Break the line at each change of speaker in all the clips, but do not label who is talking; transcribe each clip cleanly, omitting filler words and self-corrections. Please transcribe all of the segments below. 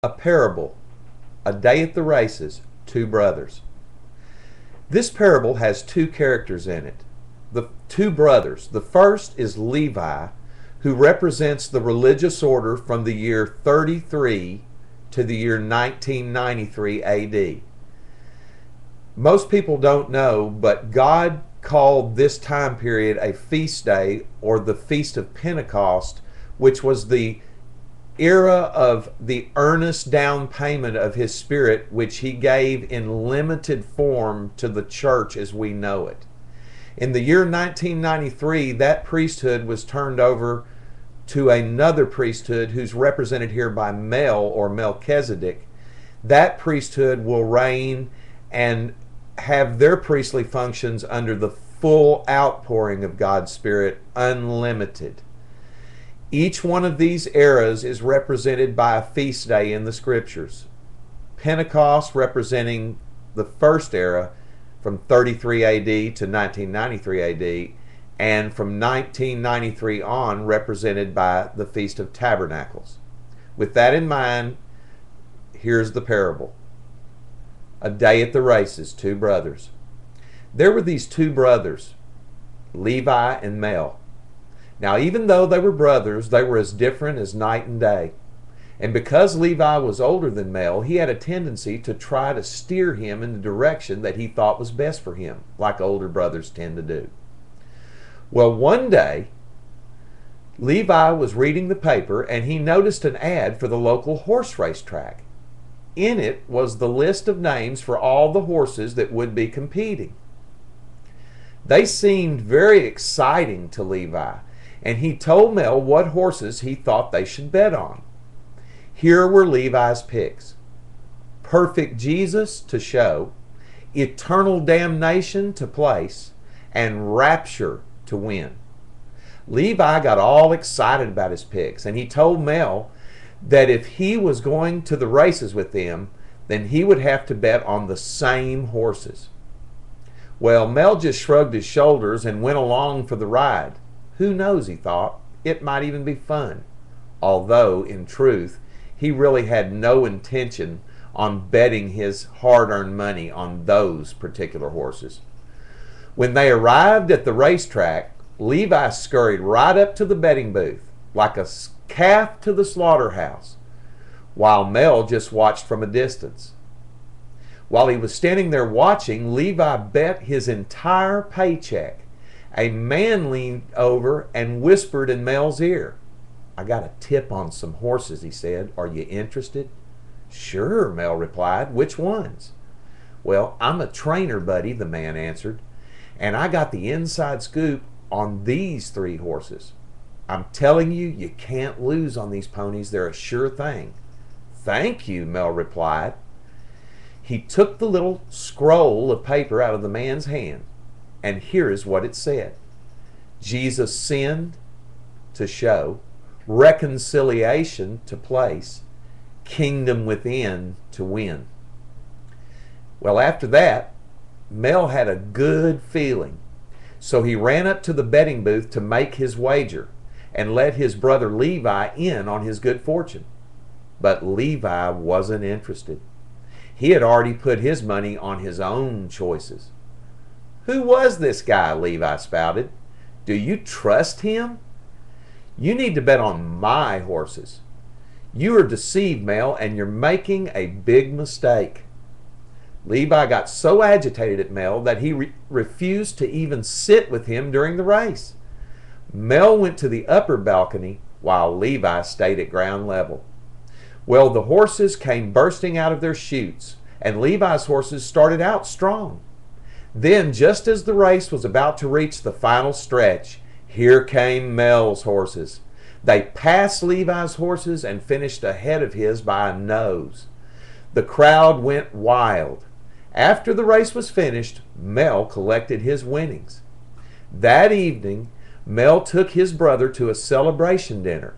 A parable, a day at the races, two brothers. This parable has two characters in it. The two brothers. The first is Levi, who represents the religious order from the year 33 to the year 1993 AD. Most people don't know, but God called this time period a feast day, or the Feast of Pentecost, which was the era of the earnest down payment of His Spirit, which He gave in limited form to the church as we know it. In the year 1993, that priesthood was turned over to another priesthood who's represented here by Mel, or Melchizedek. That priesthood will reign and have their priestly functions under the full outpouring of God's Spirit, unlimited. Each one of these eras is represented by a feast day in the Scriptures. Pentecost representing the first era from 33 AD to 1993 AD, and from 1993 on represented by the Feast of Tabernacles. With that in mind, here's the parable. A day at the races, two brothers. There were these two brothers, Levi and Mel. Now, even though they were brothers, they were as different as night and day. And because Levi was older than Mel, he had a tendency to try to steer him in the direction that he thought was best for him, like older brothers tend to do. Well, one day, Levi was reading the paper and he noticed an ad for the local horse race track. In it was the list of names for all the horses that would be competing. They seemed very exciting to Levi, and he told Mel what horses he thought they should bet on. Here were Levi's picks: Perfect Jesus to show, Eternal Damnation to place, and Rapture to win. Levi got all excited about his picks, and he told Mel that if he was going to the races with them, then he would have to bet on the same horses. Well, Mel just shrugged his shoulders and went along for the ride. Who knows, he thought, it might even be fun. Although, in truth, he really had no intention on betting his hard-earned money on those particular horses. When they arrived at the racetrack, Levi scurried right up to the betting booth, like a calf to the slaughterhouse, while Mel just watched from a distance. While he was standing there watching, Levi bet his entire paycheck. A man leaned over and whispered in Mel's ear. "I got a tip on some horses," he said. "Are you interested?" "Sure," Mel replied. "Which ones?" "Well, I'm a trainer, buddy," the man answered, "and I got the inside scoop on these three horses. I'm telling you, you can't lose on these ponies. They're a sure thing." "Thank you," Mel replied. He took the little scroll of paper out of the man's hand, and here is what it said: Jesus sinned to show, reconciliation to place, kingdom within to win. Well, after that, Mel had a good feeling, so he ran up to the betting booth to make his wager and let his brother Levi in on his good fortune. But Levi wasn't interested. He had already put his money on his own choices. "Who was this guy?" Levi spouted. "Do you trust him? You need to bet on my horses. You are deceived, Mel, and you're making a big mistake." Levi got so agitated at Mel that he refused to even sit with him during the race. Mel went to the upper balcony while Levi stayed at ground level. Well, the horses came bursting out of their chutes, and Levi's horses started out strong. Then, just as the race was about to reach the final stretch, here came Mel's horses. They passed Levi's horses and finished ahead of his by a nose. The crowd went wild. After the race was finished, Mel collected his winnings. That evening, Mel took his brother to a celebration dinner.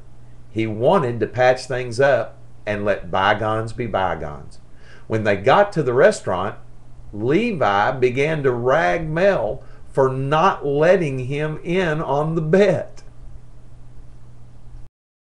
He wanted to patch things up and let bygones be bygones. When they got to the restaurant, Levi began to rag Mel for not letting him in on the bet.